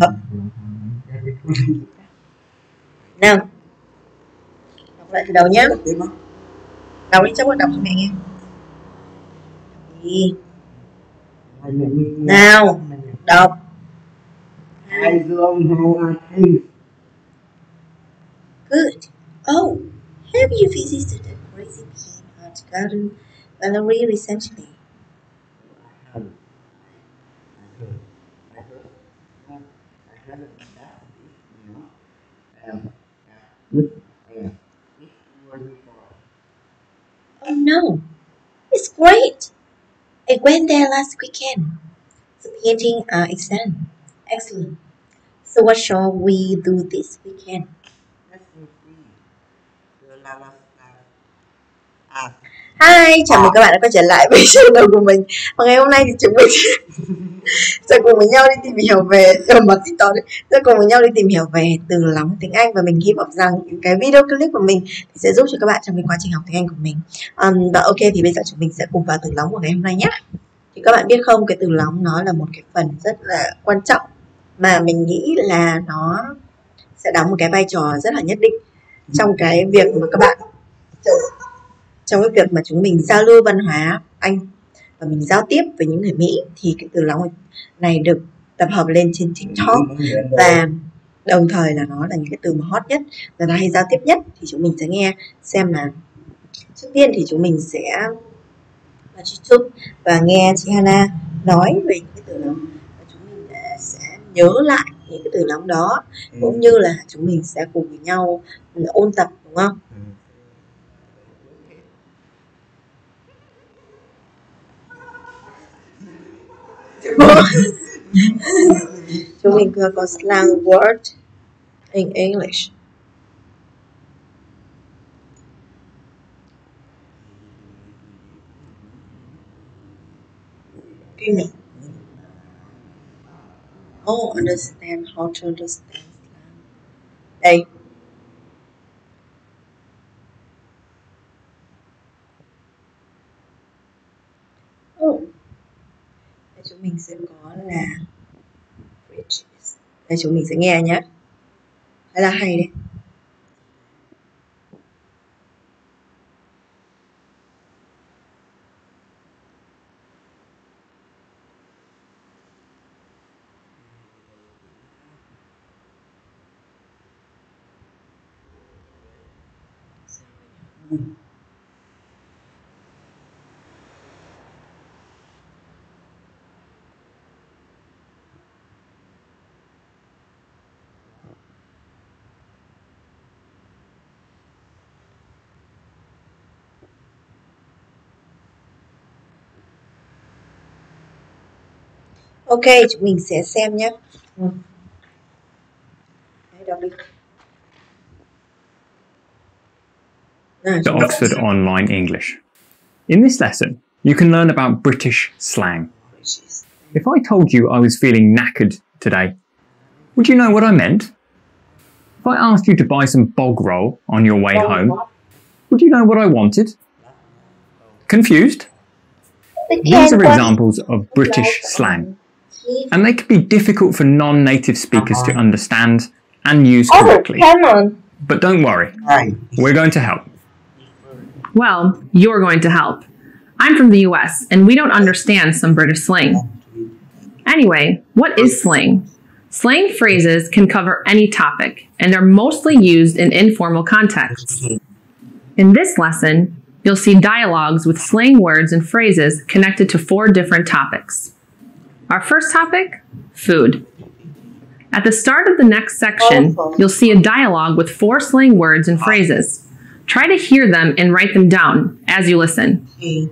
Hấp. Nào, đọc lại từ đầu nhé. Đọc đi, chắc là đọc cho mẹ nghe. Đi. Nào, đọc. Hai dương Good. Oh, have you visited a crazy peanut garden gallery recently? Oh no, it's great. I went there last weekend. The painting are excellent. So what shall we do this weekend? Hi, chào mừng các bạn đã quay trở lại với channel của mình. Và ngày hôm nay thì chúng mình sẽ cùng với nhau đi tìm hiểu về từ lóng tiếng Anh, và mình hy vọng rằng những cái video clip của mình thì sẽ giúp cho các bạn trong cái quá trình học tiếng Anh của mình. Và ok, thì bây giờ chúng mình sẽ cùng vào từ lóng của ngày hôm nay nhé. Thì các bạn biết không, cái từ lóng nó là một cái phần rất là quan trọng mà mình nghĩ là nó sẽ đóng một cái vai trò rất là nhất định trong cái việc mà các bạn trong cái việc mà chúng mình giao lưu văn hóa Anh và mình giao tiếp với những người Mỹ. Thì cái từ lóng này được tập hợp lên trên TikTok, và đồng thời là nó là những cái từ mà hot nhất và nó hay giao tiếp nhất. Thì chúng mình sẽ nghe xem là trước tiên thì chúng mình sẽ vào YouTube và nghe chị Hana nói về những cái từ lóng, và chúng mình sẽ nhớ lại những cái từ lóng đó, cũng như là chúng mình sẽ cùng với nhau ôn tập, đúng không? Chúng mình có slang word in English. Give me. Oh, understand, how to understand slang. Đây. Oh. Đây chúng mình sẽ có là bridges. Đây chúng mình sẽ nghe nhé. Hay là hay đấy. Ok, chúng mình sẽ xem nhé. Đấy, đọc đi. To Oxford Online English. In this lesson, you can learn about British slang. If I told you I was feeling knackered today, would you know what I meant? If I asked you to buy some bog roll on your way home, would you know what I wanted? Confused? These are examples of British slang, and they can be difficult for non-native speakers to understand and use correctly. But don't worry, we're going to help. Well, you're going to help. I'm from the US, and we don't understand some British slang. Anyway, what is slang? Slang phrases can cover any topic, and they're mostly used in informal contexts. In this lesson, you'll see dialogues with slang words and phrases connected to 4 different topics. Our first topic, food. At the start of the next section, you'll see a dialogue with 4 slang words and phrases. Try to hear them and write them down as you listen. Hey,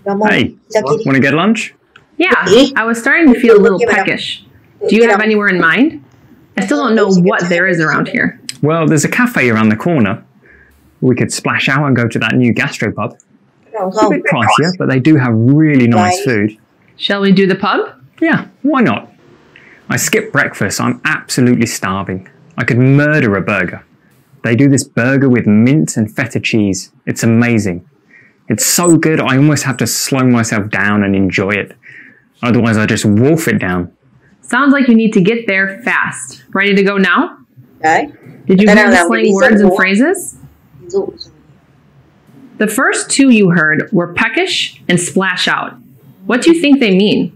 want to get lunch? Yeah, I was starting to feel a little peckish. Do you have anywhere in mind? I still don't know what there is around here. Well, there's a cafe around the corner. We could splash out and go to that new gastropub. It's a bit pricier, but they do have really nice food. Shall we do the pub? Yeah, why not? I skipped breakfast. I'm absolutely starving. I could murder a burger. They do this burger with mint and feta cheese. It's amazing. It's so good, I almost have to slow myself down and enjoy it. Otherwise, I just wolf it down. Sounds like you need to get there fast. Ready to go now? Đấy. Did you Cái hear nào the làm cái slang ví words dụ and của- phrases? Ví dụ cho mình. The first two you heard were peckish and splash out. What do you think they mean?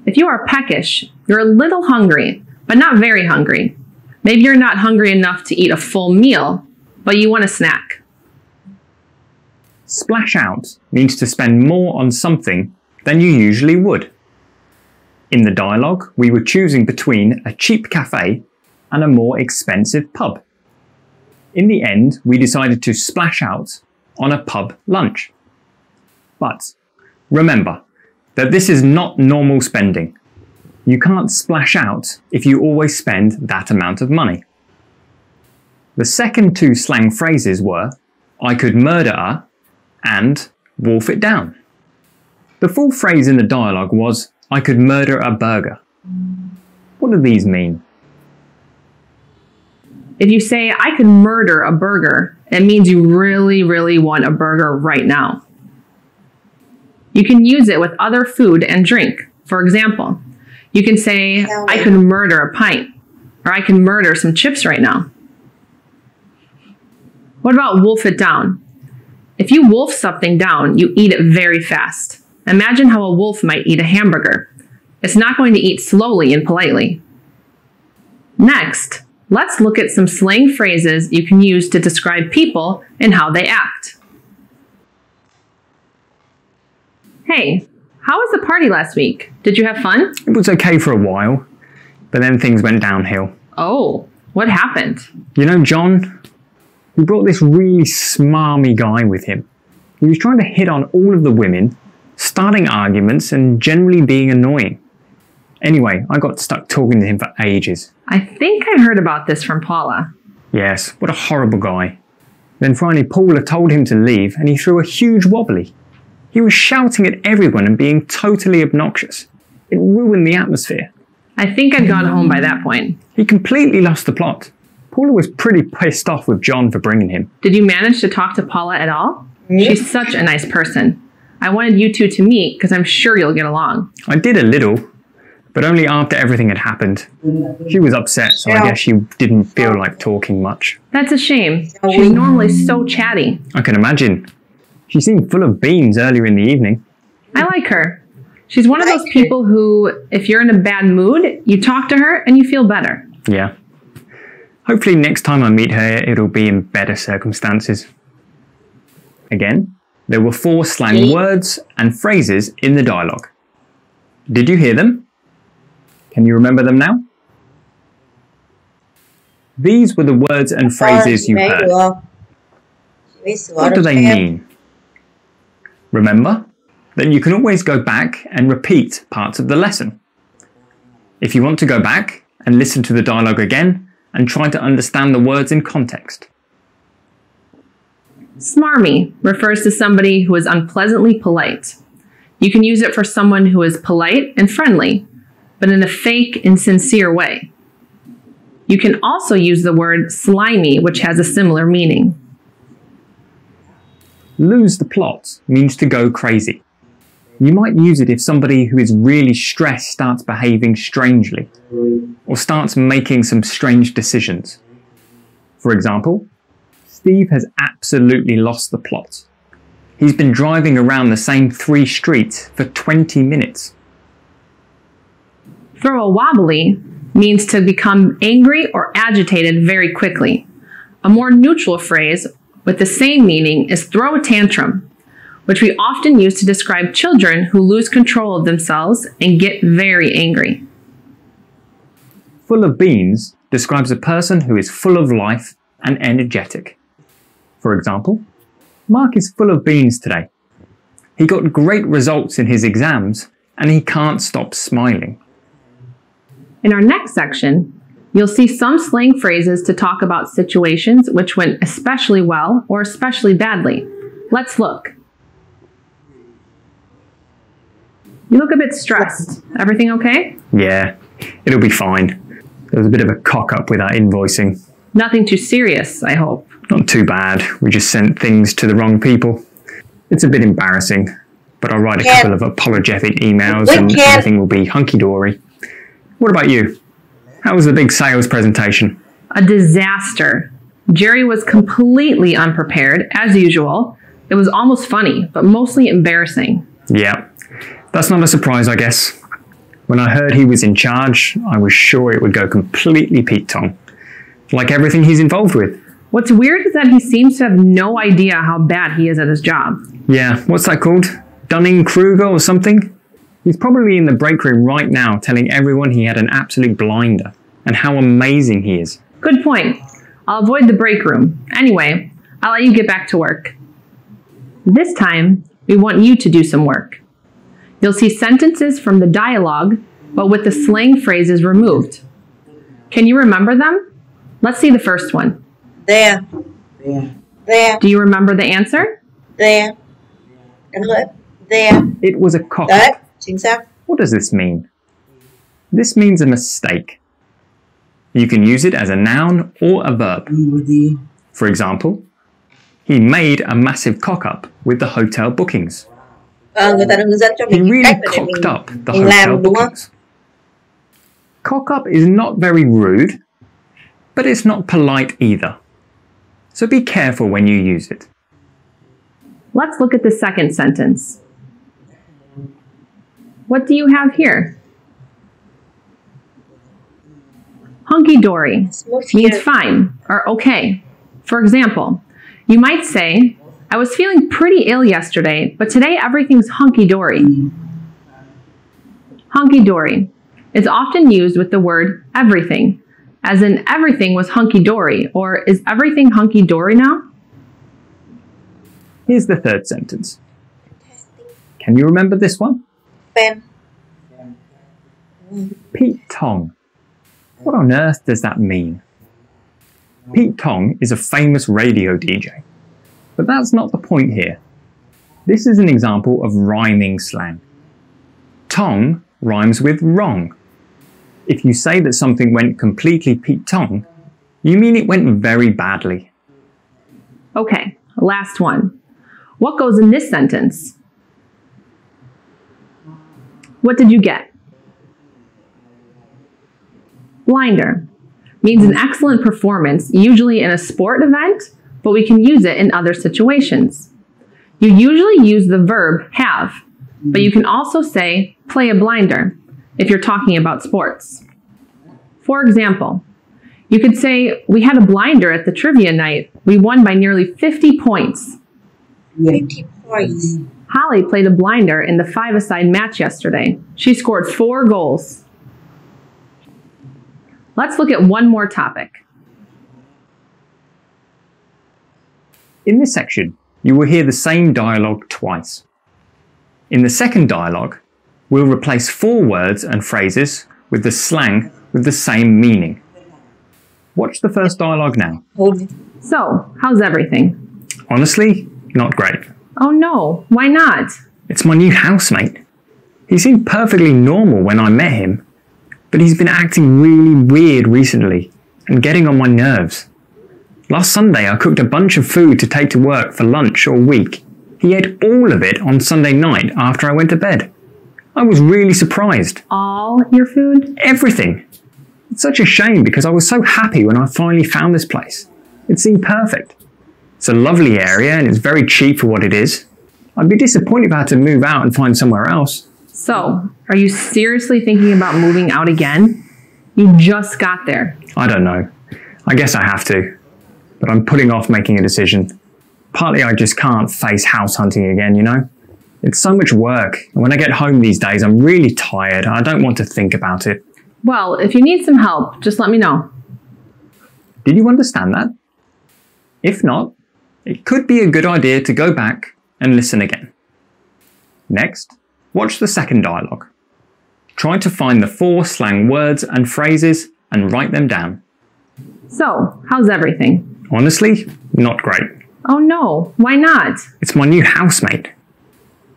If you are peckish, you're a little hungry, but not very hungry. Maybe you're not hungry enough to eat a full meal, but you want a snack. Splash out means to spend more on something than you usually would. In the dialogue, we were choosing between a cheap cafe and a more expensive pub. In the end, we decided to splash out on a pub lunch. But remember that this is not normal spending. You can't splash out if you always spend that amount of money. The second two slang phrases were, I could murder her and wolf it down. The full phrase in the dialogue was, I could murder a burger. What do these mean? If you say, I could murder a burger, it means you really, really want a burger right now. You can use it with other food and drink. For example, you can say, I could murder a pint, or I can murder some chips right now. What about wolf it down? If you wolf something down, you eat it very fast. Imagine how a wolf might eat a hamburger. It's not going to eat slowly and politely. Next, let's look at some slang phrases you can use to describe people and how they act. Hey, how was the party last week? Did you have fun? It was okay for a while, but then things went downhill. Oh, what happened? You know John? He brought this really smarmy guy with him. He was trying to hit on all of the women, starting arguments and generally being annoying. Anyway, I got stuck talking to him for ages. I think I heard about this from Paula. Yes, what a horrible guy. Then finally Paula told him to leave and he threw a huge wobbly. He was shouting at everyone and being totally obnoxious. It ruined the atmosphere. I think I'd gone home by that point. He completely lost the plot. Paula was pretty pissed off with John for bringing him. Did you manage to talk to Paula at all? She's such a nice person. I wanted you two to meet because I'm sure you'll get along. I did a little, but only after everything had happened. She was upset, so I guess she didn't feel like talking much. That's a shame. She's normally so chatty. I can imagine. She seemed full of beans earlier in the evening. I like her. She's one of those people who, if you're in a bad mood, you talk to her and you feel better. Yeah. Hopefully next time I meet her, it'll be in better circumstances. Again, there were 4 slang words and phrases in the dialogue. Did you hear them? Can you remember them now? These were the words and phrases you heard. What do they mean? Remember that you can always go back and repeat parts of the lesson. If you want to go back and listen to the dialogue again and try to understand the words in context. Smarmy refers to somebody who is unpleasantly polite. You can use it for someone who is polite and friendly, but in a fake and sincere way. You can also use the word slimy, which has a similar meaning. Lose the plot means to go crazy. You might use it if somebody who is really stressed starts behaving strangely or starts making some strange decisions. For example, Steve has absolutely lost the plot. He's been driving around the same 3 streets for 20 minutes. Throw a wobbly means to become angry or agitated very quickly. A more neutral phrase with the same meaning is throw a tantrum, which we often use to describe children who lose control of themselves and get very angry. Full of beans describes a person who is full of life and energetic. For example, Mark is full of beans today. He got great results in his exams and he can't stop smiling. In our next section, you'll see some slang phrases to talk about situations which went especially well or especially badly. Let's look. You look a bit stressed. Everything okay? Yeah, it'll be fine. There was a bit of a cock-up with that invoicing. Nothing too serious, I hope. Not too bad. We just sent things to the wrong people. It's a bit embarrassing. but I'll write a couple of apologetic emails and everything will be hunky-dory. What about you? How was the big sales presentation? A disaster. Jerry was completely unprepared, as usual. It was almost funny, but mostly embarrassing. Yeah, that's not a surprise, I guess. When I heard he was in charge, I was sure it would go completely Pete-tong, like everything he's involved with. What's weird is that he seems to have no idea how bad he is at his job. Yeah, what's that called? Dunning-Kruger or something? He's probably in the break room right now telling everyone he had an absolute blinder and how amazing he is. Good point. I'll avoid the break room. Anyway, I'll let you get back to work. This time, we want you to do some work. You'll see sentences from the dialogue, but with the slang phrases removed. Can you remember them? Let's see the first one. There. There. Do you remember the answer? There. There. It was a cock-up. Đấy, chính xác. What does this mean? This means a mistake. You can use it as a noun or a verb. For example, he made a massive cock-up with the hotel bookings. Người ta đã hướng dẫn cho mình He really cách để cocked up the mình hotel làm, đúng không? bookings. Cock up is not very rude, but it's not polite either. So be careful when you use it. Let's look at the second sentence. What do you have here? Hunky-dory means fine or okay. For example, you might say, I was feeling pretty ill yesterday, but today everything's hunky-dory. Hunky-dory is often used with the word everything, as in everything was hunky-dory, or is everything hunky-dory now? Here's the third sentence. Can you remember this one? Pen. Pete-tong. What on earth does that mean? Pete-tong is a famous radio DJ. But that's not the point here. This is an example of rhyming slang. Tong rhymes with wrong. If you say that something went completely Pete-tong, you mean it went very badly. Okay, last one. What goes in this sentence? What did you get? Blinder means an excellent performance, usually in a sport event, but we can use it in other situations. You usually use the verb have, but you can also say play a blinder if you're talking about sports. For example, you could say, we had a blinder at the trivia night. We won by nearly 50 points. 50 points. Holly played a blinder in the five-a-side match yesterday. She scored 4 goals. Let's look at one more topic. In this section, you will hear the same dialogue twice. In the second dialogue, we'll replace 4 words and phrases with the slang with the same meaning. Watch the first dialogue now. So, how's everything? Honestly, not great. Oh no, why not? It's my new housemate. He seemed perfectly normal when I met him, but he's been acting really weird recently and getting on my nerves. Last Sunday I cooked a bunch of food to take to work for lunch all week. He ate all of it on Sunday night after I went to bed. I was really surprised. All your food? Everything. It's such a shame because I was so happy when I finally found this place. It seemed perfect. It's a lovely area and it's very cheap for what it is. I'd be disappointed if I had to move out and find somewhere else. So, are you seriously thinking about moving out again? You just got there. I don't know. I guess I have to. But I'm putting off making a decision. Partly I just can't face house hunting again, you know? It's so much work. And when I get home these days, I'm really tired. I don't want to think about it. Well, if you need some help, just let me know. Did you understand that? If not, it could be a good idea to go back and listen again. Next, watch the second dialogue. Try to find the 4 slang words and phrases and write them down. So, how's everything? Honestly, not great. Oh no, why not? It's my new housemate.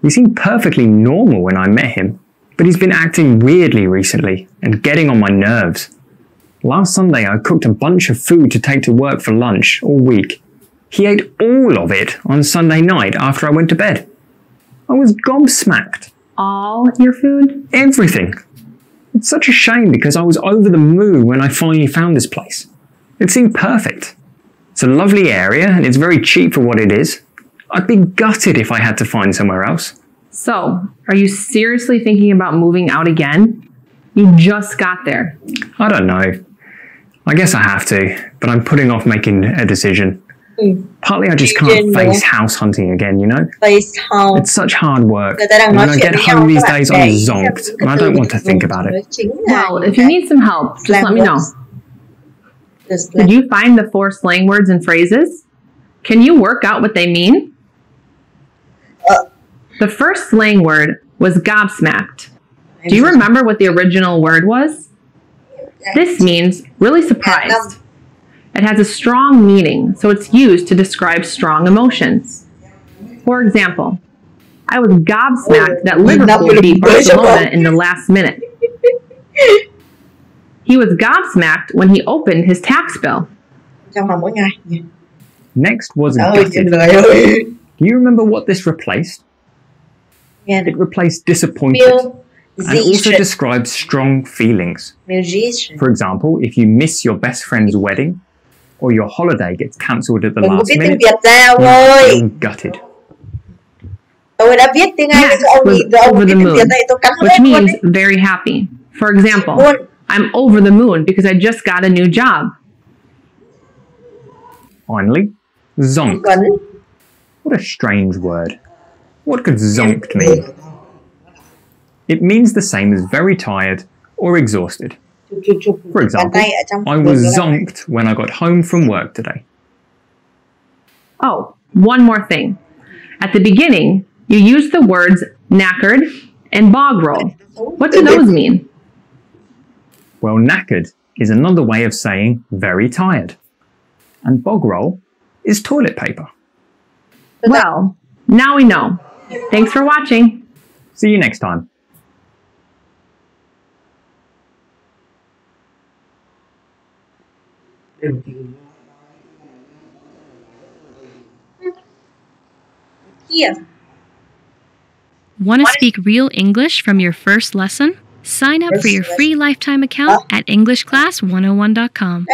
He seemed perfectly normal when I met him, but he's been acting weirdly recently and getting on my nerves. Last Sunday I cooked a bunch of food to take to work for lunch all week. He ate all of it on Sunday night after I went to bed. I I was gobsmacked. All your food? Everything. It's such a shame because I was over the moon when I finally found this place. It seemed perfect. It's a lovely area and it's very cheap for what it is. I'd be gutted if I had to find somewhere else. So, are you seriously thinking about moving out again? You just got there. I don't know. I guess I have to, but I'm putting off making a decision. Partly I just can't face house hunting again, you know? It's such hard work. And when I get home these days, I'm zonked, and I don't want to think about it. Well, if you need some help, just let me know. Did you find the 4 slang words and phrases? Can you work out what they mean? The first slang word was gobsmacked. Do you remember what the original word was? This means really surprised. It has a strong meaning, so it's used to describe strong emotions. For example, I was gobsmacked that Liverpool beat Barcelona in the last minute. He was gobsmacked when he opened his tax bill. Next was gutted. Do you remember what this replaced? It replaced disappointed and also describes strong feelings. For example, if you miss your best friend's wedding or your holiday gets cancelled at the last minute, you feel gutted. Next was over the moon, which means very happy. For example, I'm over the moon because I just got a new job. Finally, zonked. What a strange word. What could zonked mean? It means the same as very tired or exhausted. For example, I was zonked when I got home from work today. Oh, one more thing. At the beginning, you used the words knackered and bog roll. What do those mean? Well, knackered is another way of saying very tired. And bog roll is toilet paper. Well, now we know. Thanks for watching. See you next time. Want to speak real English from your first lesson? Sign up for your free lifetime account at EnglishClass101.com.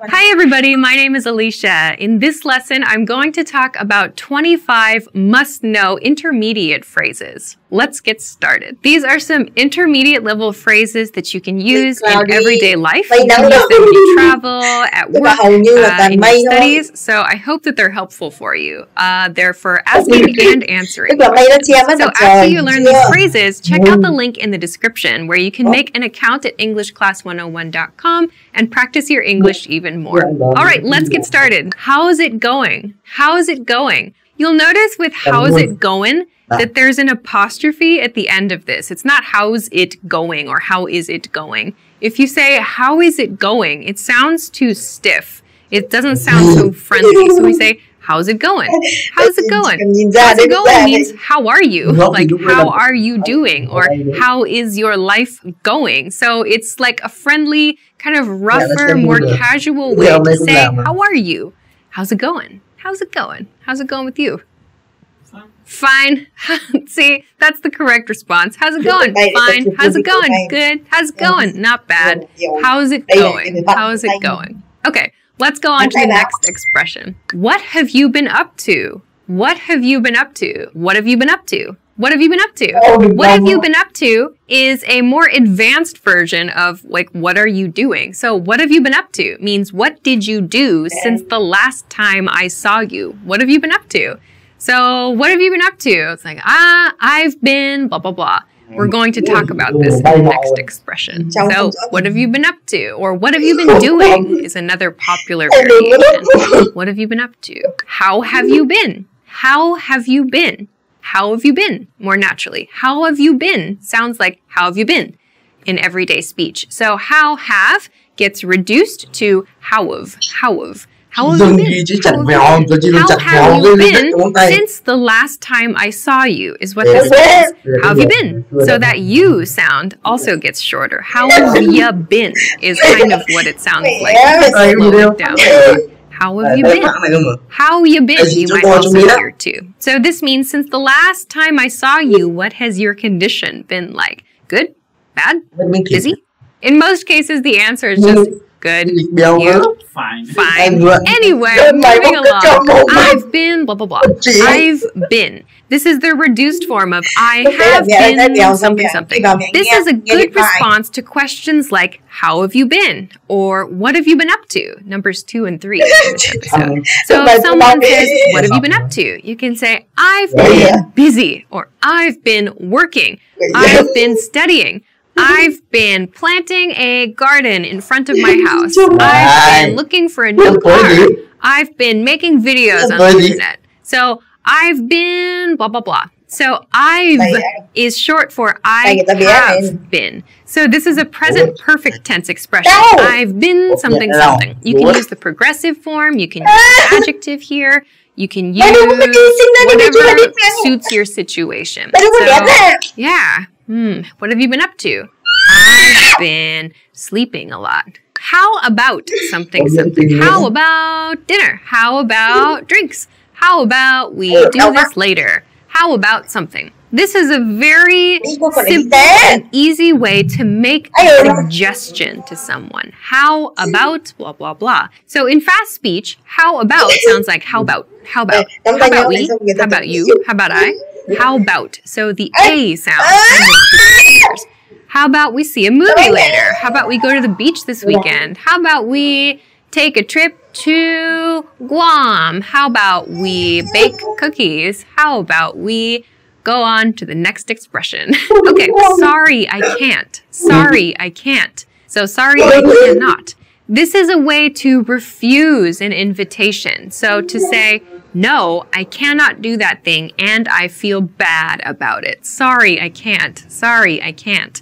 Hi everybody, my name is Alicia. In this lesson, I'm going to talk about 25 must-know intermediate phrases. Let's get started. These are some intermediate level phrases that you can use in everyday life. You can use them when you travel, at work, in your studies. So I hope that they're helpful for you. They're for asking and answering. So after you learn these phrases, check out the link in the description where you can make an account at EnglishClass101.com and practice your English even more. All right, let's get started. How's it going? How's it going? You'll notice with how's it going that there's an apostrophe at the end of this. It's not how's it going or how is it going. If you say how is it going, it sounds too stiff. It doesn't sound so friendly. So we say how's it going? How's it going? How's it going means how are you? Like how are you doing? Or how is your life going? So it's like a friendly, kind of rougher, more casual way to say how are you? How's it going? How's it going? How's it going with you? Fine. See, that's the correct response. How's it going? Fine. How's it going? Good. How's it going? Not bad. How's it going? How's it going? Okay, let's go on to the next expression. What have you been up to? What have you been up to? What have you been up to? What have you been up to? What have you been up to is a more advanced version of like, what are you doing? So what have you been up to means what did you do since the last time I saw you? What have you been up to? So what have you been up to? It's like, I've been blah, blah, blah. We're going to talk about this in the next expression. So what have you been up to? Or what have you been doing is another popular variation. What have you been up to? How have you been? How have you been? How have you been? More naturally. How have you been? Sounds like how have you been in everyday speech. So how have gets reduced to how have. How have you been? How have you been since the last time I saw you is what this means. How have you been? So that you sound also gets shorter. How have ya been is kind of what it sounds like. Slow it down. How have you been? How you been? You might also hear too. So this means since the last time I saw you, what has your condition been like? Good? Bad? Busy? In most cases, the answer is just good. You? Fine. Anyway, moving along. I've been blah, blah, blah. I've been. This is the reduced form of I have been something something. This is a good response to questions like how have you been? Or what have you been up to? Numbers 2 and 3 in this episode. So if someone says, what have you been up to? You can say, I've been busy, or I've been working, I've been studying, I've been planting a garden in front of my house, I've been looking for a new car, I've been making videos on the internet. So I've been blah, blah, blah. So I've is short for I have been. So this is a present perfect tense expression. I've been something something. You can use the progressive form. You can use the adjective here. You can use whatever suits your situation. So, yeah. What have you been up to? I've been sleeping a lot. How about something something? How about dinner? How about drinks? How about we do this later? How about something? This is a very simple and easy way to make a suggestion to someone. How about blah, blah, blah. So in fast speech, how about sounds like how about, how about, how about we, how about you, how about I, how about. So the A sound. How about we see a movie later? How about we go to the beach this weekend? How about we take a trip to Guam? How about we bake cookies? How about we go on to the next expression? Okay, sorry, I can't. Sorry, I can't. So sorry, I cannot. This is a way to refuse an invitation. So to say, no, I cannot do that thing and I feel bad about it. Sorry, I can't. Sorry, I can't.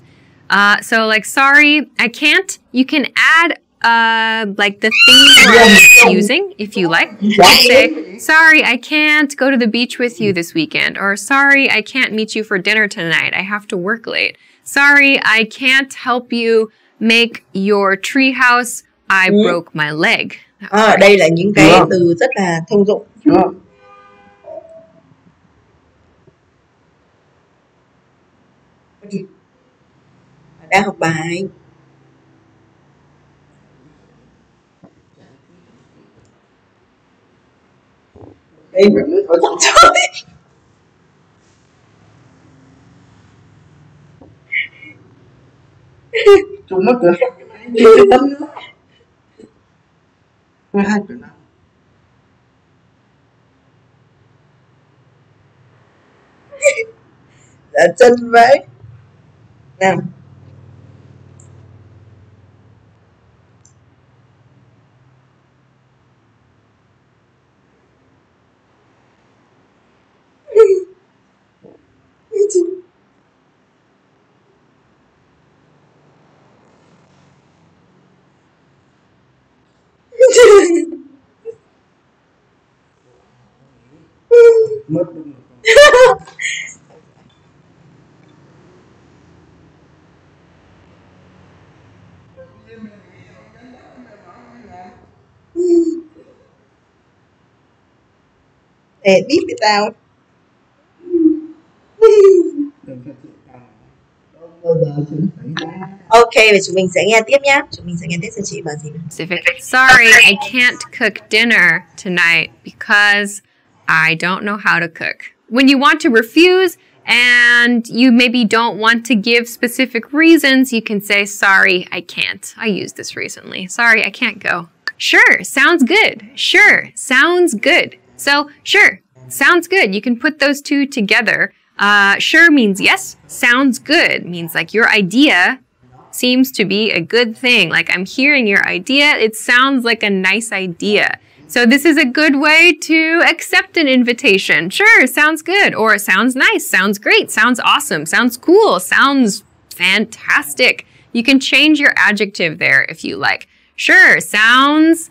So like, sorry, I can't, you can add like the thing you're using, if you like. You say, sorry, I can't go to the beach with you this weekend. Or sorry, I can't meet you for dinner tonight. I have to work late. Sorry, I can't help you make your tree house. I broke my leg. Đây là những cái từ rất là thông dụng. Đang học bài. Đây mình mới có chẳng chơi. Chúng mất rồi. Tâm nữa. 12,5. Là chân vậy. Nào. Mất đúng rồi. Để tiếp với tao. Ok, và chúng mình sẽ nghe tiếp nhé. Chúng mình sẽ nghe tiếp cho chị bảo gì nữa. Sorry, I can't cook dinner tonight because I don't know how to cook. When you want to refuse and you maybe don't want to give specific reasons, you can say, sorry, I can't. I used this recently. Sorry, I can't go. Sure, sounds good. Sure, sounds good. So, sure, sounds good. You can put those two together. Sure means yes. Sounds good means like your idea seems to be a good thing. Like I'm hearing your idea. It sounds like a nice idea. So this is a good way to accept an invitation. Sure, sounds good. Or sounds nice, sounds great, sounds awesome, sounds cool, sounds fantastic. You can change your adjective there if you like. Sure, sounds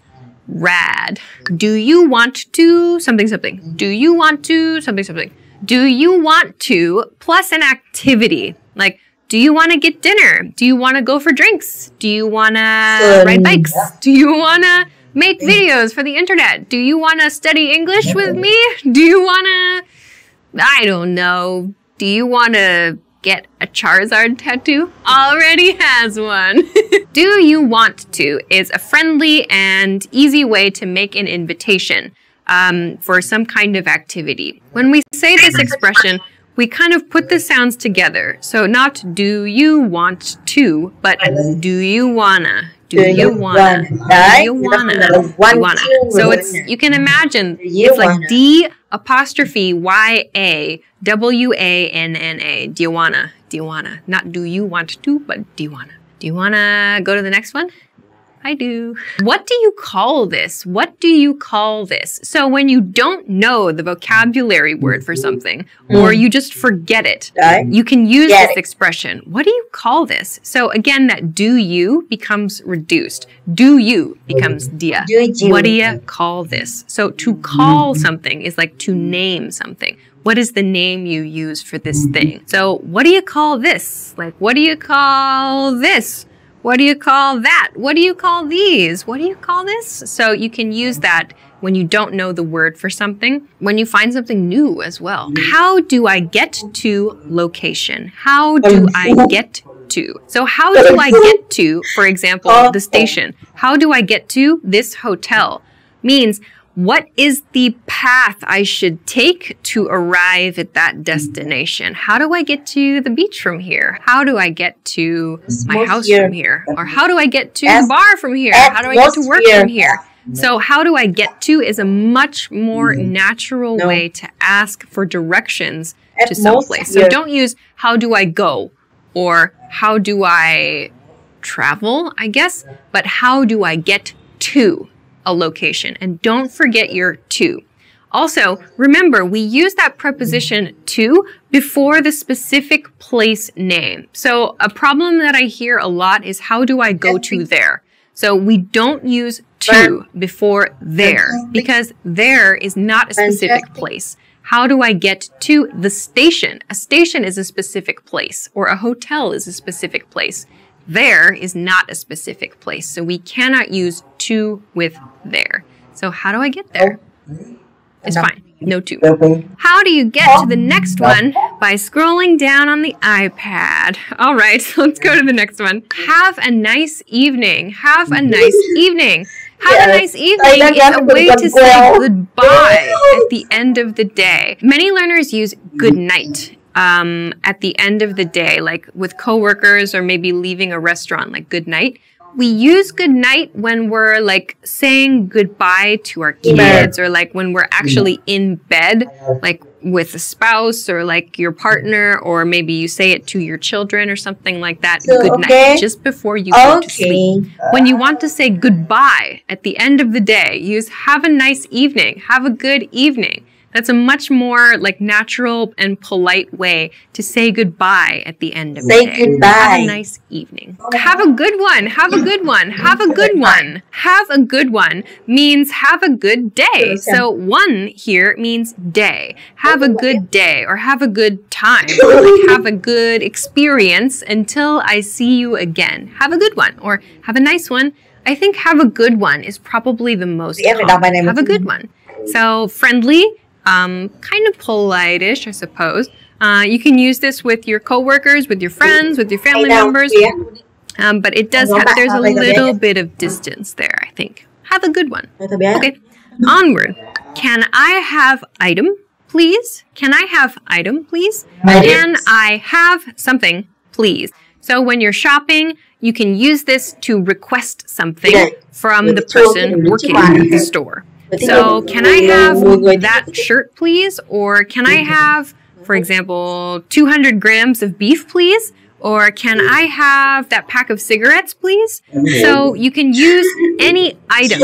rad. Do you want to something something? Do you want to something something? Do you want to plus an activity? Like, do you want to get dinner? Do you want to go for drinks? Do you want to ride bikes? Do you want to make videos for the internet? Do you want to study English with me? Do you want to, I don't know, do you want to get a Charizard tattoo? Already has one. Do you want to is a friendly and easy way to make an invitation for some kind of activity. When we say this expression, we kind of put the sounds together. So not do you want to, but do you wanna? Do you wanna? Do you wanna? So it's, you can imagine it's like D apostrophe Y-A W-A-N-N-A. Do you wanna? Do you wanna? Not do you want to, but do you wanna? Do you wanna go to the next one? I do. What do you call this? What do you call this? So when you don't know the vocabulary word for something, or you just forget it, you can use this expression. What do you call this? So again, that do you becomes reduced. Do you becomes dia. What do you call this? So to call something is like to name something. What is the name you use for this thing? So what do you call this? Like, what do you call this? What do you call that? What do you call these? What do you call this? So you can use that when you don't know the word for something, when you find something new as well. How do I get to location? How do I get to? So how do I get to, for example, the station? How do I get to this hotel? Means, what is the path I should take to arrive at that destination? How do I get to the beach from here? How do I get to my house from here? Or how do I get to the bar from here? How do I get to work from here? So how do I get to is a much more natural way to ask for directions to someplace. So don't use how do I go or how do I travel, I guess, but how do I get to a location, and don't forget your to. Also, remember, we use that preposition to before the specific place name. So a problem that I hear a lot is how do I go to there? So we don't use to before there because there is not a specific place. How do I get to the station? A station is a specific place, or a hotel is a specific place. There is not a specific place, so we cannot use to with there. So how do I get there? It's fine, no to. How do you get to the next one? By scrolling down on the iPad. All right, so let's go to the next one. Have a nice evening. Have a nice evening. Have a nice evening is a way to say goodbye at the end of the day. Many learners use good night at the end of the day, like with coworkers or maybe leaving a restaurant, like good night. We use good night when we're like saying goodbye to our kids or like when we're actually in bed, like with a spouse or like your partner, or maybe you say it to your children or something like that. Good night, just before you go to sleep. When you want to say goodbye at the end of the day, use have a nice evening, have a good evening. That's a much more like natural and polite way to say goodbye at the end of the day. Say goodbye. Have a nice evening. Have a good one. Have a good one. Have a good one. Have a good one means have a good day. So one here means day. Have a good day or have a good time or like have a good experience until I see you again. Have a good one or have a nice one. I think have a good one is probably the most common. Have a good one. So friendly. Kind of polite-ish, I suppose. You can use this with your coworkers, with your friends, with your family members. But it does have, there's a little bit of distance there, I think. Have a good one. Okay, onward. Can I have item, please? Can I have item, please? Can I have something, please? So when you're shopping, you can use this to request something from the person working at the store. So, can I have that shirt, please? Or can I have, for example, 200 grams of beef, please? Or can I have that pack of cigarettes, please? So, you can use any item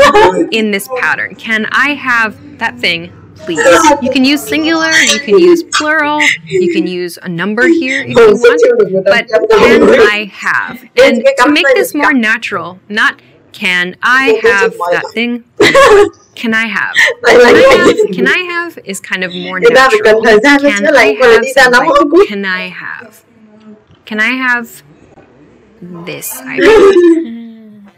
in this pattern. Can I have that thing, please? You can use singular, you can use plural, you can use a number here if you want, but can I have? And to make this more natural, not can I have that thing? Can I have? Can I have is kind of more natural. Can I have something? Can I have? Can I have this item?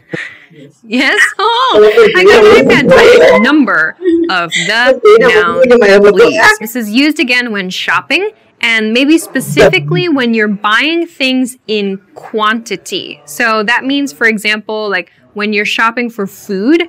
Yes? Oh, I got an iPad type. Number of the noun, please. This is used again when shopping, and maybe specifically when you're buying things in quantity. So that means, for example, like when you're shopping for food,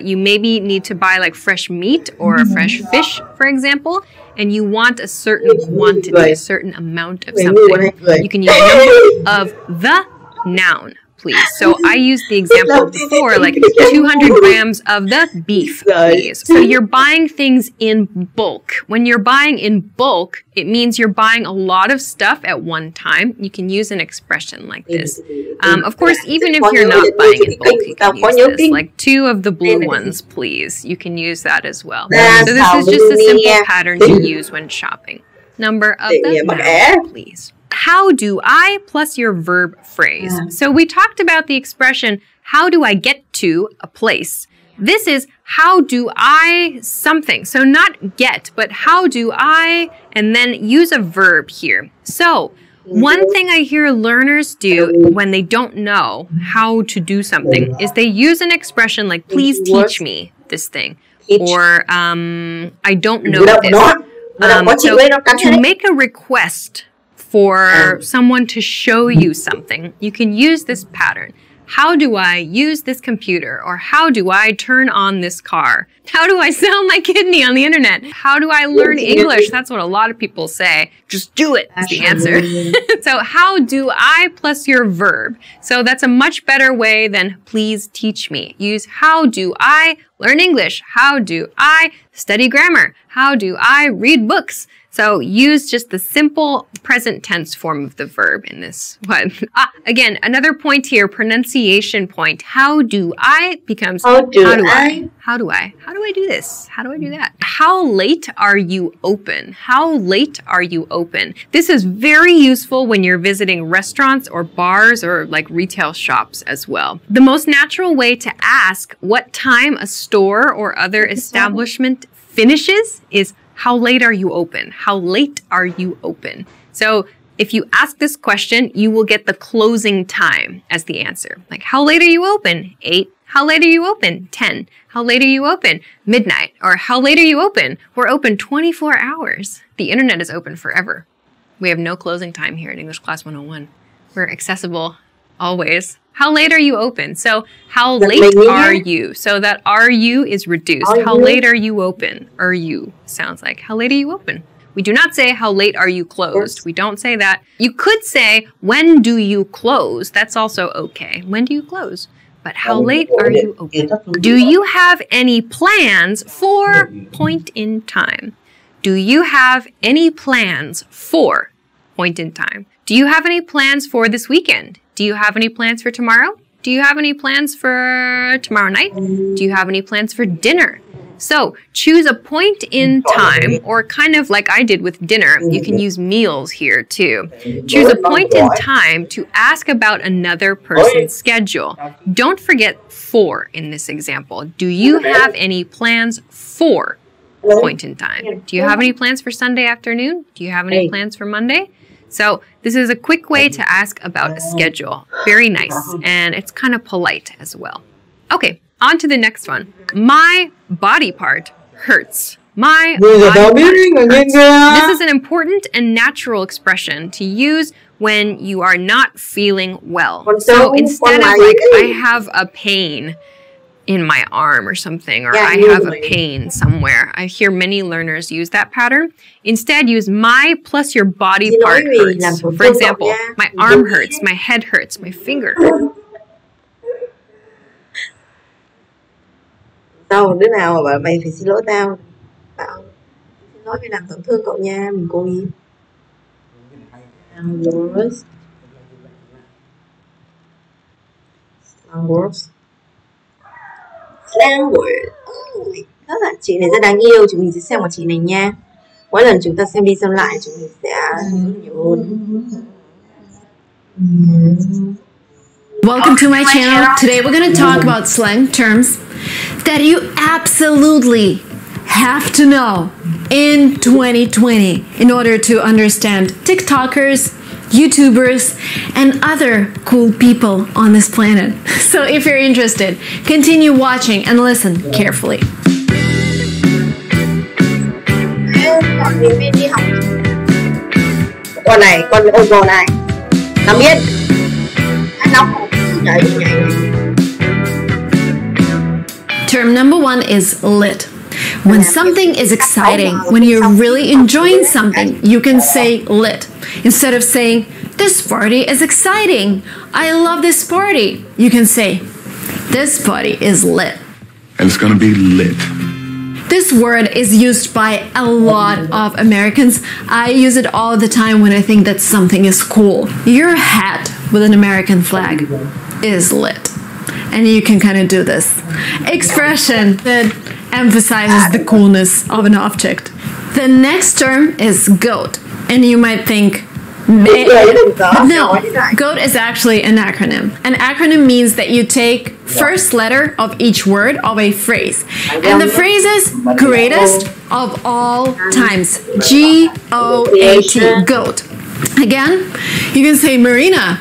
you maybe need to buy like fresh meat or fresh fish, for example, and you want a certain quantity, a certain amount of something. You can use number of the noun, please. So I used the example before, like 200 grams of the beef, please. So you're buying things in bulk. When you're buying in bulk, it means you're buying a lot of stuff at one time. You can use an expression like this. Of course, even if you're not buying in bulk, you can use this, like 2 of the blue ones, please. You can use that as well. So this is just a simple pattern to use when shopping. Number of the noun, please. How do I plus your verb phrase. So we talked about the expression, how do I get to a place? This is how do I something. So not get, but how do I, and then use a verb here. So one thing I hear learners do when they don't know how to do something is they use an expression like, please teach me this thing. Or I don't know this. So to make a request for someone to show you something, you can use this pattern. How do I use this computer? Or how do I turn on this car? How do I sell my kidney on the internet? How do I learn English? That's what a lot of people say. Just do it is the answer. So how do I plus your verb. So that's a much better way than please teach me. Use how do I learn English? How do I study grammar? How do I read books? So use just the simple present tense form of the verb in this one. Again, another point here, pronunciation point. How do I becomes how do I? How do I? How do I do this? How do I do that? How late are you open? How late are you open? This is very useful when you're visiting restaurants or bars or like retail shops as well. The most natural way to ask what time a store or other establishment finishes is how late are you open? How late are you open? So if you ask this question, you will get the closing time as the answer. Like, how late are you open? 8. How late are you open? 10. How late are you open? Midnight. Or how late are you open? We're open 24 hours. The internet is open forever. We have no closing time here at English Class 101. We're accessible always. How late are you open? So how late are you? So that are you is reduced. How late are you open? Are you sounds like how late are you open? We do not say how late are you closed. We don't say that. You could say when do you close? That's also okay. When do you close? But how late are you open? Do you have any plans for point in time? Do you have any plans for point in time? Do you have any plans for this weekend? Do you have any plans for tomorrow? Do you have any plans for tomorrow night? Do you have any plans for dinner? So choose a point in time, or kind of like I did with dinner. You can use meals here too. Choose a point in time to ask about another person's schedule. Don't forget for in this example. Do you have any plans for point in time? Do you have any plans for Sunday afternoon? Do you have any plans for Monday? So this is a quick way to ask about a schedule. Very nice. And it's kind of polite as well. Okay, on to the next one. My body part hurts. My body part hurts. This is an important and natural expression to use when you are not feeling well. So instead of like, I have a pain in my arm or something, or I have a pain somewhere. I hear many learners use that pattern. Instead, use my plus your body part hurts. For example, my arm hurts, my head hurts, my finger hurts. Tao đứa nào mà bảo mày phải xin lỗi tao, tao xin lỗi mày làm tổn thương cậu nha, mình cố ý. Slang words. Slang word. Các bạn chị này rất đáng yêu. Chúng mình sẽ xem một chị này nha. Mỗi lần chúng ta xem đi xem lại chúng mình sẽ nhiều hơn. Welcome to my channel. Today we're going to talk about slang terms that you absolutely have to know in 2020 in order to understand TikTokers, YouTubers, and other cool people on this planet. So if you're interested, continue watching and listen carefully. Con Viên đi học. Con này, con ôm bồ này. Nằm yên. Nóng không? Nhảy. Term number 1 is lit. When something is exciting, when you're really enjoying something, you can say lit. Instead of saying, this party is exciting, I love this party, you can say, this party is lit. And it's gonna be lit. This word is used by a lot of Americans. I use it all the time when I think that something is cool. Your hat with an American flag is lit. And you can kind of do this expression that emphasizes the coolness of an object. The next term is goat. And you might think, no, GOAT is actually an acronym. An acronym means that you take first letter of each word of a phrase. And the phrase is greatest of all times. G-O-A-T, GOAT. Again, you can say, Marina,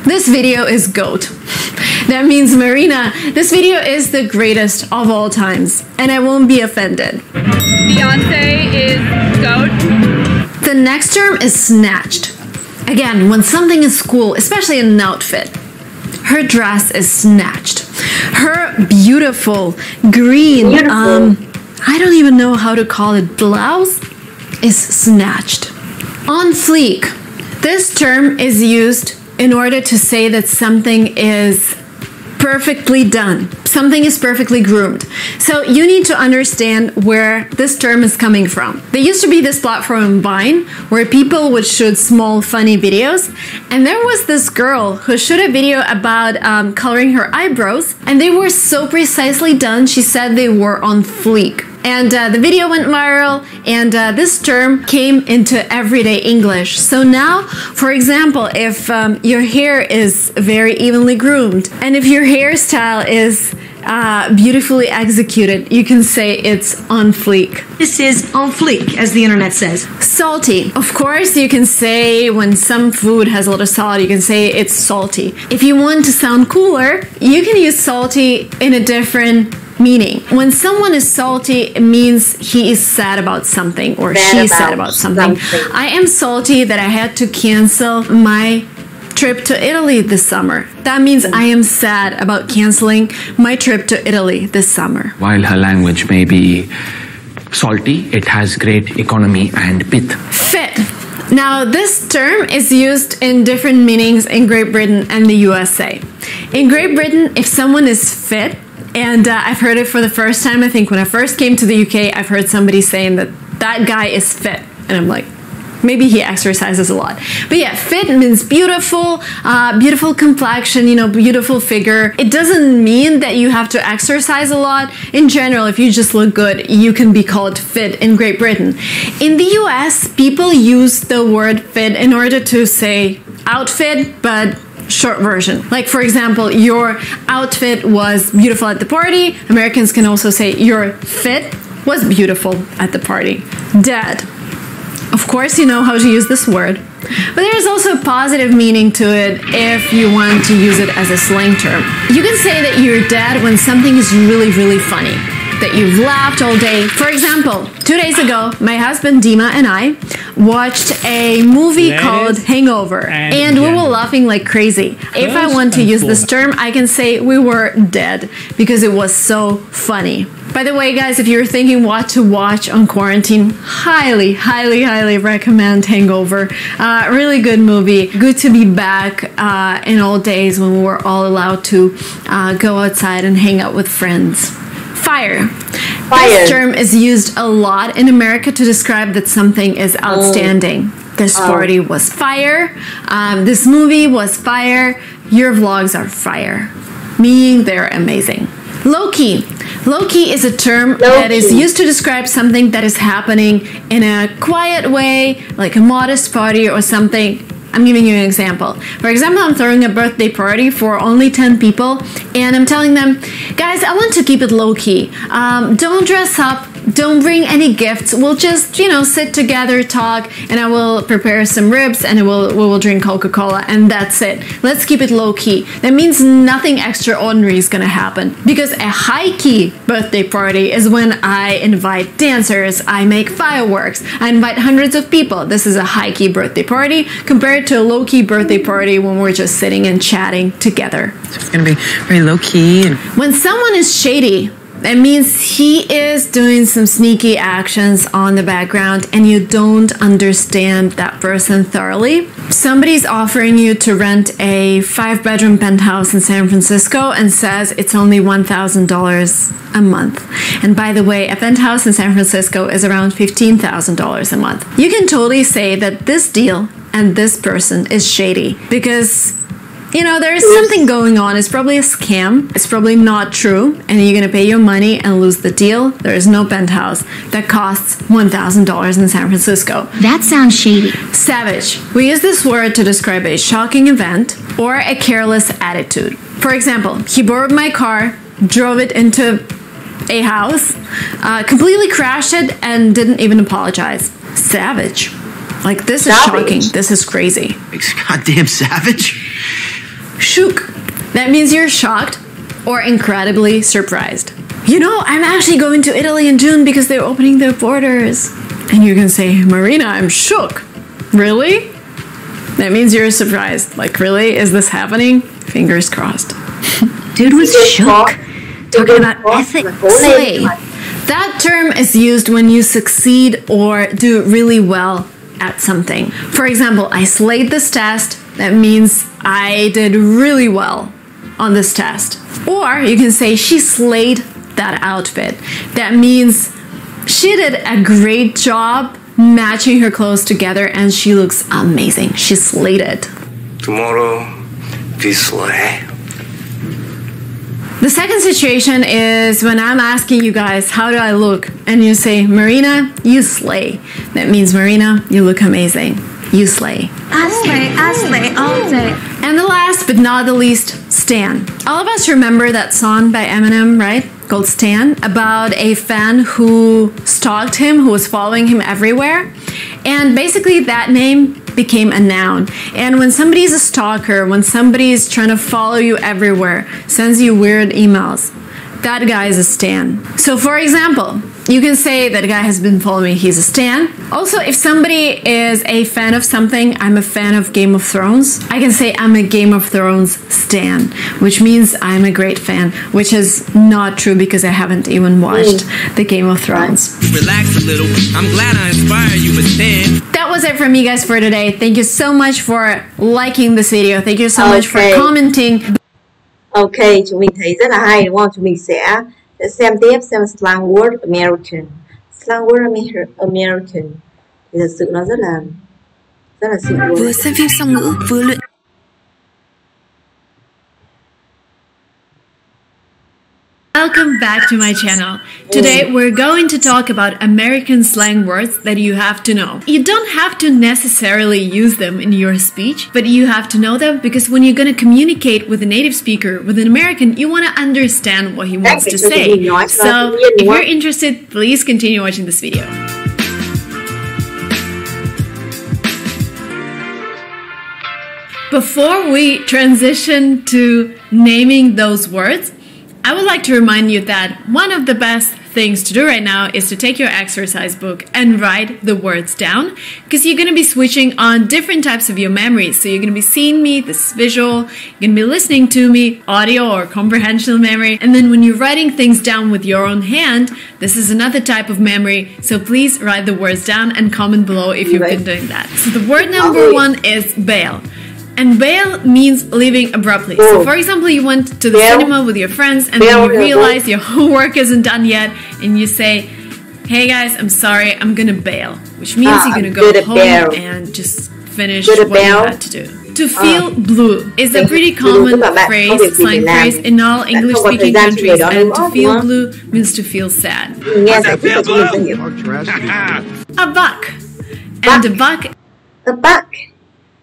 this video is GOAT. That means, Marina, this video is the greatest of all times. And I won't be offended. Beyonce is GOAT. The next term is snatched. Again, when something is cool, especially an outfit, her dress is snatched. Her beautiful green, I don't even know how to call it, blouse is snatched. On fleek. This term is used in order to say that something is perfectly done. Something is perfectly groomed. So you need to understand where this term is coming from. There used to be this platform in Vine where people would shoot small funny videos, and there was this girl who shot a video about coloring her eyebrows, and they were so precisely done, she said they were on fleek. And the video went viral, and this term came into everyday English. So now, for example, if your hair is very evenly groomed, and if your hairstyle is beautifully executed, you can say it's on fleek. This is on fleek, as the internet says. Salty. Of course, you can say when some food has a lot of salt, you can say it's salty. If you want to sound cooler, you can use salty in a different meaning. When someone is salty, it means he is sad about something, or she's sad about something. I am salty that I had to cancel my trip to Italy this summer. That means I am sad about canceling my trip to Italy this summer. While her language may be salty, it has great economy and pith. Fit. Now, this term is used in different meanings in Great Britain and the USA. In Great Britain, if someone is fit, and I've heard it for the first time, I think when I first came to the UK, I've heard somebody saying that that guy is fit. And I'm like, maybe he exercises a lot. But yeah, fit means beautiful, beautiful complexion, you know, beautiful figure. It doesn't mean that you have to exercise a lot. In general, if you just look good, you can be called fit in Great Britain. In the US, people use the word fit in order to say outfit, but short version. Like, for example, your outfit was beautiful at the party. Americans can also say your fit was beautiful at the party. Dead. Of course, you know how to use this word, but there's also a positive meaning to it if you want to use it as a slang term. You can say that you're dead when something is really, really funny, that you've laughed all day. For example, 2 days ago, my husband Dima and I watched a movie called Hangover, and we were laughing like crazy. If I want to use this term, I can say we were dead because it was so funny. By the way, guys, if you're thinking what to watch on quarantine, highly, highly, highly recommend Hangover. Really good movie. Good to be back in old days when we were all allowed to go outside and hang out with friends. Fire. This term is used a lot in America to describe that something is outstanding. This party was fire. This movie was fire. Your vlogs are fire. Meaning they're amazing. Low-key. Low-key is a term that is used to describe something that is happening in a quiet way, like a modest party or something. I'm giving you an example. For example, I'm throwing a birthday party for only 10 people, and I'm telling them, guys, I want to keep it low-key. Don't dress up. don't bring any gifts. We'll just, you know, sit together, talk, and I will prepare some ribs and we will drink Coca-Cola, and that's it. Let's keep it low key. That means nothing extraordinary is gonna happen, because a high key birthday party is when I invite dancers, I make fireworks, I invite hundreds of people. This is a high key birthday party compared to a low key birthday party when we're just sitting and chatting together. So it's gonna be very low key. And when someone is shady, that means he is doing some sneaky actions on the background and you don't understand that person thoroughly. Somebody's offering you to rent a 5-bedroom penthouse in San Francisco and says it's only $1,000 a month. And by the way, a penthouse in San Francisco is around $15,000 a month. You can totally say that this deal and this person is shady because, you know, there's something going on. It's probably a scam. It's probably not true. And you're going to pay your money and lose the deal. There is no penthouse that costs $1,000 in San Francisco. That sounds shady. Savage. We use this word to describe a shocking event or a careless attitude. For example, he borrowed my car, drove it into a house, completely crashed it, and didn't even apologize. Savage. Like, this is shocking. This is crazy. Goddamn savage. Shook. That means you're shocked or incredibly surprised. You know, I'm actually going to Italy in June because they're opening their borders. And you can say, Marina, I'm shook. Really? That means you're surprised. Like, really? Is this happening? Fingers crossed. Dude was shook. Talking about ethics. Slay. That term is used when you succeed or do really well at something. For example, I slayed this test. That means I did really well on this test. Or you can say she slayed that outfit. That means she did a great job matching her clothes together and she looks amazing. She slayed it. Tomorrow, we slay. The second situation is when I'm asking you guys, how do I look? And you say, Marina, you slay. That means, Marina, you look amazing. You slay. I slay all day. And the last but not the least, Stan. All of us remember that song by Eminem, right? Called Stan, about a fan who stalked him, who was following him everywhere. And basically that name became a noun. And when somebody's a stalker, when somebody's trying to follow you everywhere, sends you weird emails, that guy is a stan. So for example, you can say that guy has been following me, he's a stan. Also, if somebody is a fan of something, I'm a fan of Game of Thrones, I can say I'm a Game of Thrones stan, which means I'm a great fan, which is not true because I haven't even watched the Game of Thrones. Relax a little. I'm glad I inspired you, but then... That was it from me guys for today. Thank you so much for liking this video. Thank you so much for commenting. Ok, chúng mình thấy rất là hay đúng không? Chúng mình sẽ xem tiếp, xem slang word American. Slang word American thì thật sự nó rất là xịn luôn. Vừa xem phim song ngữ, vừa luyện. Welcome back to my channel. Today we're going to talk about American slang words that you have to know. You don't have to necessarily use them in your speech, but you have to know them because when you're going to communicate with a native speaker, with an American, you want to understand what he wants to say. So if you're interested, please continue watching this video. Before we transition to naming those words, I would like to remind you that one of the best things to do right now is to take your exercise book and write the words down, because you're going to be switching on different types of your memories. So you're going to be seeing me, this is visual, you're going to be listening to me, audio or comprehensional memory, and then when you're writing things down with your own hand, this is another type of memory. So please write the words down and comment below if you've been doing that. So the word number one is bail. And bail means leaving abruptly. So for example, you went to the cinema with your friends and then you realize your homework isn't done yet and you say, hey guys, I'm sorry, I'm gonna bail. Which means you're gonna go home and just finish what you had to do. To feel blue is a pretty common phrase, slang phrase in all English-speaking countries, and to feel blue means to feel sad. A buck. And a buck.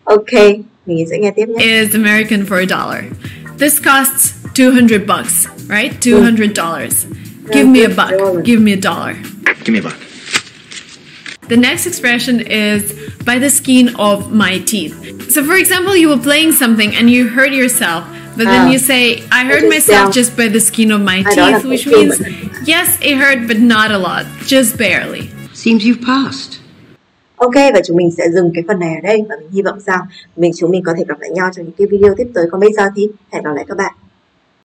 Okay. Is American for $1. This costs $200, right? $200. Give me a buck. Give me a dollar. Give me a buck. The next expression is by the skin of my teeth. So for example, you were playing something and you hurt yourself, but then you say, I hurt myself just by the skin of my teeth, which means, yes, it hurt, but not a lot, just barely. Seems you've passed. Ok, và chúng mình sẽ dừng cái phần này ở đây, và mình hy vọng rằng chúng mình có thể gặp lại nhau trong những cái video tiếp tới. Còn bây giờ thì hẹn gặp lại các bạn.